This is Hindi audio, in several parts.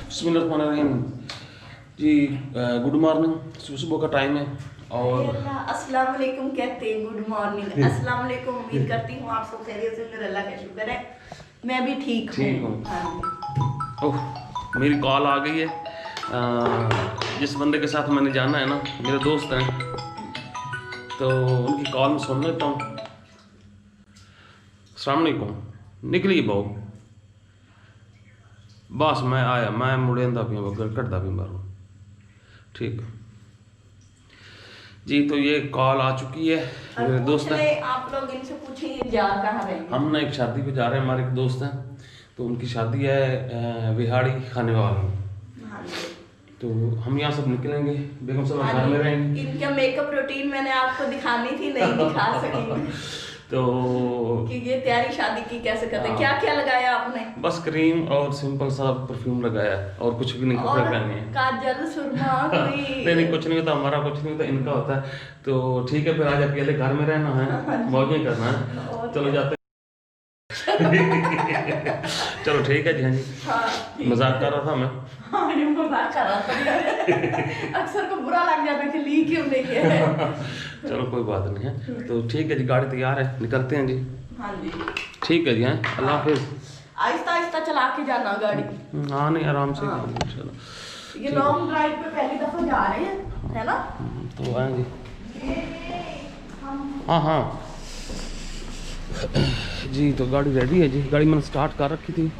बिस्मिल्लाहिर्रहमानिर्रहीम जी। गुड मॉर्निंग, सुबह सुबह का टाइम है और अस्सलाम वालेकुम कहते हैं, गुड मॉर्निंग। अस्सलाम वालेकुम। उम्मीद करती हूँ आप सब खैरियत से होंगे, अल्लाह का शुक्र है मैं भी ठीक हूँ। ओह, मेरी कॉल आ गई है। जिस बंदे के साथ मैंने जाना है ना, मेरे दोस्त हैं, तो उनकी कॉल में सुन लेता हूँ। अस्सलाम वालेकुम, निकली बहु बस मैं आया, मैं मुड़ेंदा भी कटदा भी मारूँ। ठीक जी, तो ये कॉल आ चुकी है। मेरे दोस्त हैं, आप लोग इनसे पूछेंगे जा कहाँ रहे हैं। हम ना एक शादी पे जा रहे हैं, हमारे एक दोस्त हैं, तो उनकी शादी है विहाड़ी खानेवाल में। तो हम यहाँ सब निकलेंगे, बेगम साहब घर में रहेंगे। इनका मेकअप रूटीन मैंने आपको दिखानी थी, नहीं दिखा सकी। तो कि ये तैयारी शादी की कैसे करते हैं, क्या क्या लगाया आपने? बस क्रीम और सिंपल सा परफ्यूम लगाया और कुछ भी नहीं, कपड़े पहने हैं। काजल सुरमा कोई नहीं कुछ नहीं होता, हमारा कुछ नहीं होता, इनका होता है। तो ठीक है, फिर आज अकेले घर में रहना है, मौजें करना है, चलो जाते हैं। चलो ठीक है जी। हाँ जी, मजाक कर रहा था मैं। हाँ, ये मजाक कर रहा था। अक्सर को बुरा लग जाता है कि ली क्यों नहीं है। चलो कोई बात नहीं है। तो ठीक है जी, गाड़ी तैयार है, निकलते हैं जी। हाँ जी ठीक है जी। हाँ, अल्लाह हाफिज। आहिस्ता आहिस्ता चला के जाना गाड़ी। हाँ नहीं, आराम से। चलो, ये लॉन्ग ड्राइव पे पहली दफा जा रहे हैं, है ना? तो आए जी। हाँ हाँ जी, तो गाड़ी रेडी है जी। गाड़ी मैंने स्टार्ट कर रखी थी।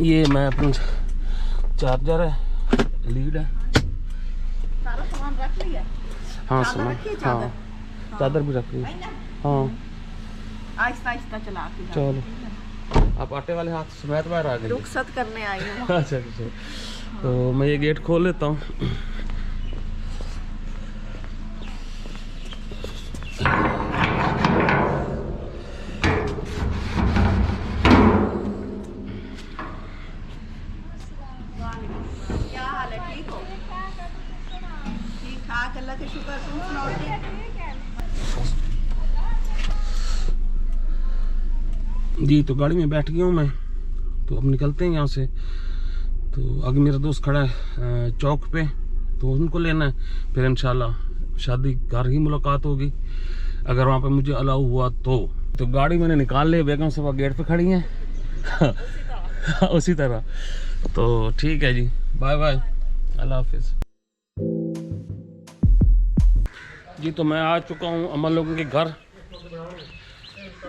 ये मैं अपना चार्जर है, लीड है, सारा सामान रख लिया। हाँ चादर सामान, रखी है, हाँ चादर भी रख ली। हाँ आहिस्ता आहिस्ता चला के जाना। चलो, आप आटे वाले हाथ समेत बाहर आ गए। रुखसत करने आई हूँ। अच्छा अच्छा, तो मैं ये गेट खोल लेता हूँ। क्या हाल है? ठीक हो? ठीक ठाक, अल्लाह का शुक्र। तुम सुनाओ? जी, तो गाड़ी में बैठ गया हूँ मैं, तो अब निकलते हैं यहाँ से। तो आगे मेरा दोस्त खड़ा है चौक पे, तो उनको लेना है। फिर इंशाल्लाह शादी घर ही मुलाकात होगी, अगर वहाँ पे मुझे अलाउ हुआ तो गाड़ी मैंने निकाल ली, बेगम साहब गेट पे खड़ी हैं। उसी तरह। तो ठीक है जी, बाय बाय, अल्लाह हाफिज़ जी। तो मैं आ चुका हूँ अमन लोगों के घर।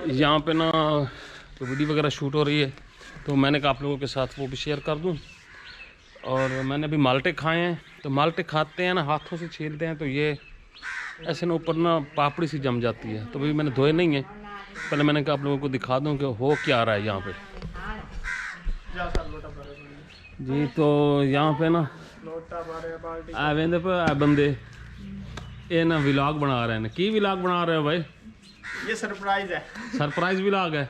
यहाँ पे ना तो वीडियो वगैरह शूट हो रही है, तो मैंने कहा आप लोगों के साथ वो भी शेयर कर दूँ। और मैंने अभी माल्टे खाए हैं, तो माल्टे खाते हैं ना, हाथों से छीलते हैं, तो ये ऐसे ना ऊपर ना पापड़ी सी जम जाती है। तो अभी मैंने धोए नहीं है, पहले मैंने कहा आप लोगों को दिखा दूँ कि हो क्या रहा है यहाँ पे जी। तो यहाँ पे ना वेंदे पे बंदे ये ना व्लॉग बना रहे हैं। की व्लॉग बना रहे हो भाई? ये सरप्राइज है। सरप्राइज व्लॉग है।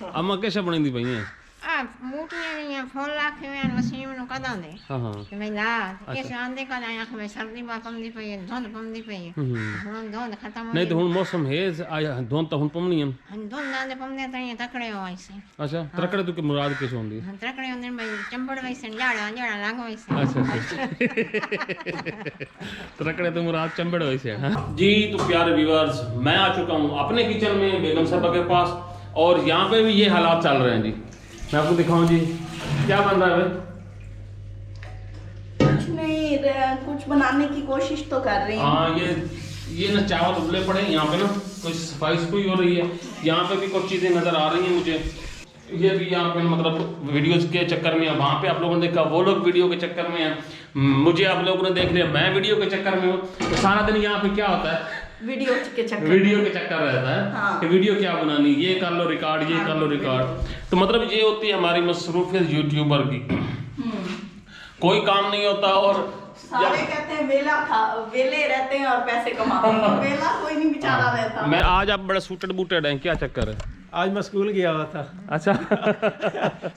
अम्मा कैसे बनी दी भैया? मूटियां फोन लाखे में मशीन में कदा दे। हाँ हाँ, कि मैं ला कैसे आंदे का आया कि मैं सर्दी बा पमदी पई है, धुंध पमदी पई है। हुन धुंध खत्म हो नहीं तो हुन मौसम है आया धुंध तो हुन पमनी है। धुंध आंदे पमदे ताई तकड़े हो ऐसे। अच्छा, तरकड़े तो के मुराद कैसे होंदी? तकड़े होंदे भाई चंबड़ वैसे जाड़ा जाड़ा लागो वैसे। अच्छा तरकड़े तो मुराद चंबड़ वैसे है जी। तो प्यारे व्यूअर्स, मैं आ चुका हूँ अपने किचन में बेगम साहबा के पास, और यहाँ पे भी ये हालात चल रहे हैं जी। मैं आपको दिखाऊं जी, क्या बन रहा है भाई? कुछ नहीं, कुछ बनाने की कोशिश तो कर रही हूँ। हाँ, ये ना चावल उबले पड़े हैं यहाँ पे ना, कुछ सफाई सफाई हो रही है। यहाँ पे भी कुछ चीज़ें नज़र आ रही हैं मुझे। ये भी यहाँ पे मतलब वीडियोस के चक्कर में है, वहाँ पे आप लोगों ने देखा वो लोग वीडियो के चक्कर में हैं, मुझे आप लोगों ने देख लिया मैं वीडियो के चक्कर में हूँ। तो सारा दिन यहाँ पे क्या होता है, वीडियो के चक्कर रहता है। हाँ। कि वीडियो क्या बनानी, ये कर लो रिकॉर्ड, ये कर लो रिकॉर्ड। तो मतलब ये होती है हमारी मसरूफियत यूट्यूबर की। कोई काम नहीं होता और सारे कहते हैं वेले रहते हैं और पैसे कमाते हैं। वेला कोई नहीं बेचारा रहता। मैं आज आप बड़ा सूटेड बूटेड हैं, क्या चक्कर है? आज मैं स्कूल गया हुआ था। अच्छा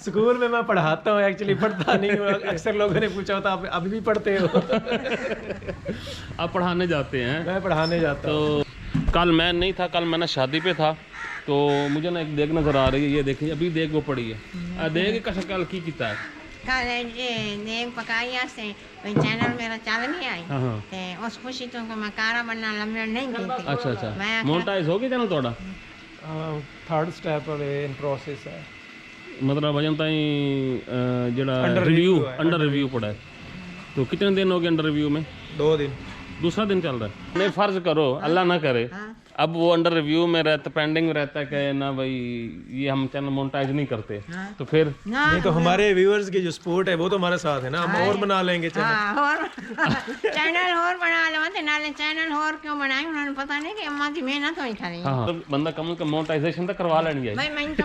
स्कूल में मैं पढ़ाता हूँ, एक्चुअली पढ़ता नहीं हूँ। अक्सर लोगों ने पूछा होता आप अभी भी पढ़ते हो? आप पढ़ाने जाते हैं? मैं पढ़ाने जाता हूँ। तो कल मैं नहीं था, कल मैंने शादी पे था, तो मुझे ना एक देग नज़र आ रही है, ये देखिए अभी देग वो पड़ी है। देग का शक्ल की किता है कल देग पकाई से वही चैनल मेरा चल नहीं आई हाँ। ते उस खुशी तो मैं कारा बनना लम्बे नहीं की अच्छा अच्छा मैं मोनेटाइज हो गया चैनल थोड़ा थर्ड स्टेप इन प्रोसेस है मतलब अजन ताई जड़ा Under रिव्यू review है, अंडर रिव्यू पड़ा है। तो कितने दिन हो गए अंडर रिव्यू में? 2 दिन। दूसरा दिन चल रहा है। नहीं फर्ज करो अल्लाह ना करे अब वो अंडर रिव्यू में रहता पेंडिंग में रहता है कि ना भाई ये हम चैनल मोनेटाइज नहीं करते तो फिर ना नहीं तो हमारे व्यूअर्स की जो सपोर्ट है वो तो हमारे साथ है ना, हम और बना लेंगे चैनल। हाँ और चैनल और बना लो ते नाले चैनल और क्यों बनाए उन्होंने पता नहीं कि अम्मा की मेहनत होई खरी हाँ तो बंदा कम का मोनेटाइजेशन तो करवा लेनी है। भाई मैं तो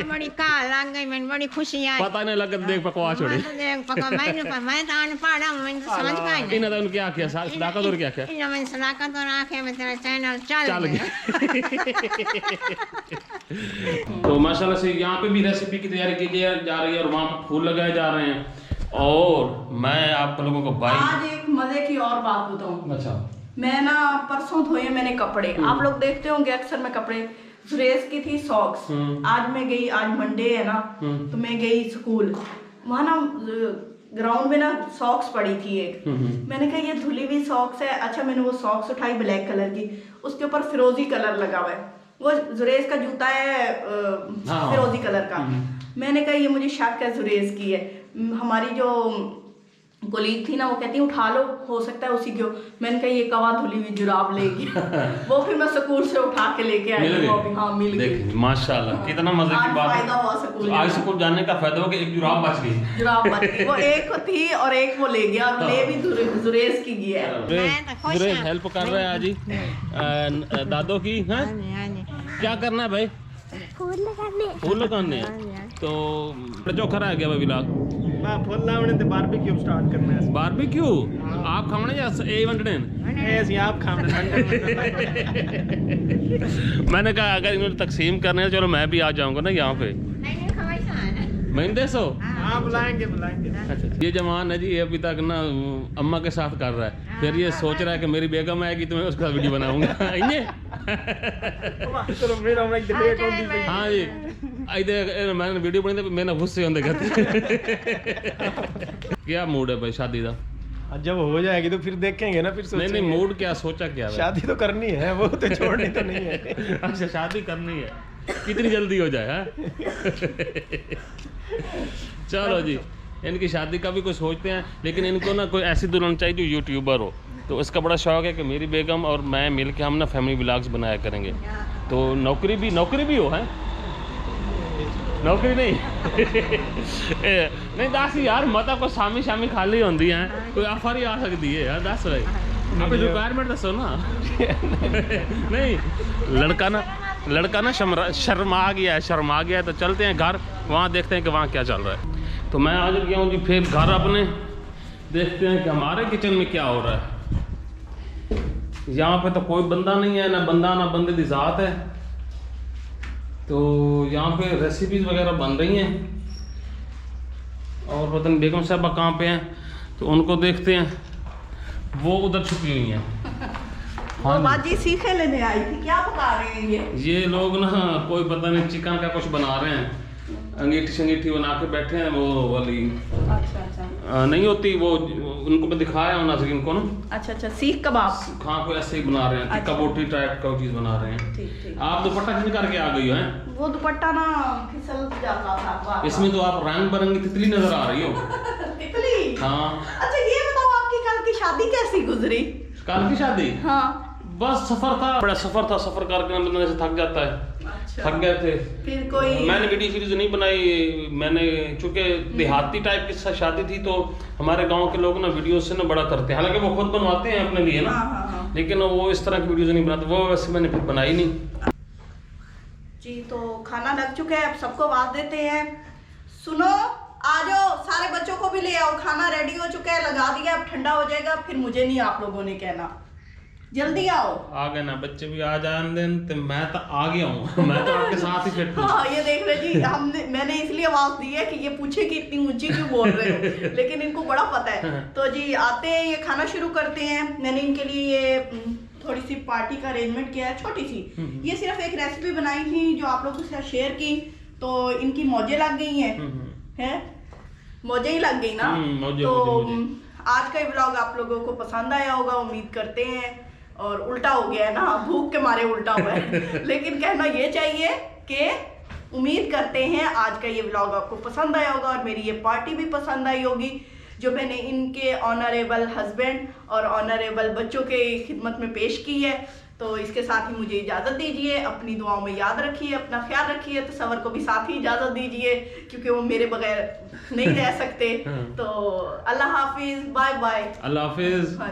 बड़ी काल लग गई मैं बड़ी खुशी आई पता नहीं लगा देख पकवा छोड़ी देख पका मैं तो अनपढ़ हूं मैं तो समझ पाई नहीं इन्हें तो उनके क्या किया सदाकत और क्या किया इन मैं सलाकत और आंखें में तेरा चैनल चल चल गया तो माशाल्लाह से यहाँ पे भी रेसिपी की तैयारी की जा रही है और वहाँ पे फूल लगाए जा रहे हैं। और मैं आप लोगों को भाई आज एक मजे की और बात बताऊं। अच्छा मैं ना परसों धोए मैंने कपड़े, आप लोग देखते होंगे अक्सर मैं कपड़े, सुरेश की थी सॉक्स, आज मैं गई, आज मंडे है ना तो मैं गई स्कूल, वहाँ ना ग्राउंड में ना सॉक्स पड़ी थी एक, मैंने कहा ये धुली हुई सॉक्स है। अच्छा मैंने वो सॉक्स उठाई ब्लैक कलर की, उसके ऊपर फिरोजी कलर लगा हुआ है, वो जुरेश का जूता है फिरोजी कलर का। मैंने कहा ये मुझे शक है जुरेश की है। हमारी जो कोलीग थी ना वो कहती उठा लो, हो सकता है उसी की हो। मैंने कहा ये कवा धुली हुई जुराब लेगी वो फिर मैं स्कूल से उठा के लेके आई वो भी। हाँ मिल गई माशाल्लाह कितना मजे की बात फायदा हुआ स्कूल आज स्कूल जाने का फायदा हो कि एक जुराब बच गई। जुराब बच गई, वो एक थी और एक वो ले गया, और ले भी जुरेश की गया है। मैं तो खुश जुरेश हूं। हेल्प कर रहा है आज ही दादो की हैं हाँ जी क्या करना है भाई? फूल लगाने हैं। तो जो खरा है क्या भाई विलाग मैं फुल लावने ते बारबेक्यू स्टार्ट करना है। बारबेक्यू आप खावणे या ए वंडने ऐसे आप खाने मैंने कहा अगर इन्होंने तकसीम करने हैं चलो मैं भी आ जाऊंगा ना यहाँ पे। नहीं खवाई है महीने सो हाँ बुलाएंगे बुलाएंगे। अच्छा ये जवान है जी ये अभी तक ना अम्मा के साथ कर रहा है, फिर ये सोच रहा है कि मेरी बेगम आएगी तो मैं उसका वीडियो बनाऊंगा इन्हें चलो मेरा हम एक डिबेट होगी भाई। हाँ जी इधर मैंने वीडियो बनी तो मैंने गुस्से होंगे कहते क्या मूड है भाई शादी का? जब हो जाएगी तो फिर देखेंगे ना, फिर नहीं सोचेंगे। नहीं मूड क्या सोचा क्या है? शादी तो करनी है, वो तो छोड़नी तो नहीं है। अच्छा शादी करनी है, कितनी जल्दी हो जाए हाँ? चलो जी इनकी शादी का भी कुछ सोचते हैं, लेकिन इनको ना कोई ऐसी दुल्हन चाहिए जो यूट्यूबर हो। तो इसका बड़ा शौक है कि मेरी बेगम और मैं मिल के हम ना फैमिली व्लॉग्स बनाया करेंगे। तो नौकरी भी हो है नौकरी नहीं नहीं दस यार मत को शामी खाली होंगी है कोई ऑफर ही आ सकती है यार दस भाई अपनी रिक्वायरमेंट दसो ना नहीं लड़का ना शर्मा गया है तो चलते हैं घर, वहाँ देखते हैं कि वहाँ क्या चल रहा है। तो मैं आज गया हूँ जी फिर घर अपने, देखते हैं कि हमारे किचन में क्या हो रहा है। यहाँ पे तो कोई बंदा नहीं है, ना बंदा ना बंदे की ज़ात है। तो यहाँ पे रेसिपीज़ वगैरह बन रही हैं और पता नहीं बेगम साहबा कहाँ पे हैं, तो उनको देखते हैं, वो उधर छुपी हुई हैं। वो बाजी सीखे लेने आई थी, क्या पका रहे हैं ये लोग ना कोई पता नहीं चिकन का कुछ बना रहे हैं, अंगीठी बना के बैठे हैं वो वाली। अच्छा अच्छा नहीं होती वो उनको मैं दिखाया हूँ नाज़रीन को ना। अच्छा सीख कबाब। हाँ कोई ऐसे ही बना रहे हैं, टिक्का बोटी टाइप का चीज़ बना रहे हैं। ठीक आप दुपट्टा किन करके आ गई हो हैं? वो दुपट्टा ना फिसल जाता था। इसमें तो आप रंग बिरंगी तितली नजर आ रही हो। तितली? हाँ। अच्छा ये बताओ आपकी कल की शादी कैसी गुजरी? कल की शादी? हाँ बस सफर था, बड़ा सफर करके बंदा से थक जाता है। अच्छा। थक गए थे। फिर कोई मैंने वीडियो सीरीज नहीं बनाई, मैंने चूंकि देहाती टाइप की शादी थी तो हमारे गांव के लोग ना वीडियो से ना बड़ा करते हैं, हालांकि वो खुद बनवाते हैं अपने लिए ना। हाँ। लेकिन वो इस तरह की वीडियोज नहीं बनाते, वो वैसे मैंने फिर बनाई नहीं जी। तो खाना लग चुका है, अब सबको आवाज देते हैं। सुनो आ जाओ, सारे बच्चों को भी ले आओ, खाना रेडी हो चुका है, लगा दिया, अब ठंडा हो जाएगा, फिर मुझे नहीं आप लोगों ने कहना, जल्दी आओ। आ गए ना बच्चे भी आ जाने तो मैं तो आ गया हूँ मैं तो आपके साथ ही फिट हूँ। हाँ ये देख रहे जी, मैंने इसलिए आवाज दी है कि ये पूछे कि इतनी ऊंची क्यों बोल रहे हो, लेकिन इनको बड़ा पता है। तो जी आते हैं, ये खाना शुरू करते हैं। मैंने इनके लिए ये थोड़ी सी पार्टी का अरेंजमेंट किया है, छोटी सी। ये सिर्फ एक रेसिपी बनाई थी जो आप लोगों के साथ शेयर की, तो इनकी मौजें लग गई हैं, मौजें ही लग गई ना। तो आज का ये व्लॉग आप लोगों को पसंद आया होगा, उम्मीद करते हैं। और उल्टा हो गया है ना, भूख के मारे उल्टा हुआ है लेकिन कहना ये चाहिए कि उम्मीद करते हैं आज का ये व्लॉग आपको पसंद आया होगा और मेरी ये पार्टी भी पसंद आई होगी, जो मैंने इनके ऑनरेबल हस्बैंड और ऑनरेबल बच्चों के खिदमत में पेश की है। तो इसके साथ ही मुझे इजाज़त दीजिए, अपनी दुआओं में याद रखिए, अपना ख्याल रखिए। तो सवर को भी साथ ही इजाज़त दीजिए क्योंकि वो मेरे बगैर नहीं रह सकते। तो अल्लाह हाफिज़, बाय बाय। अल्लाह हाफिज़।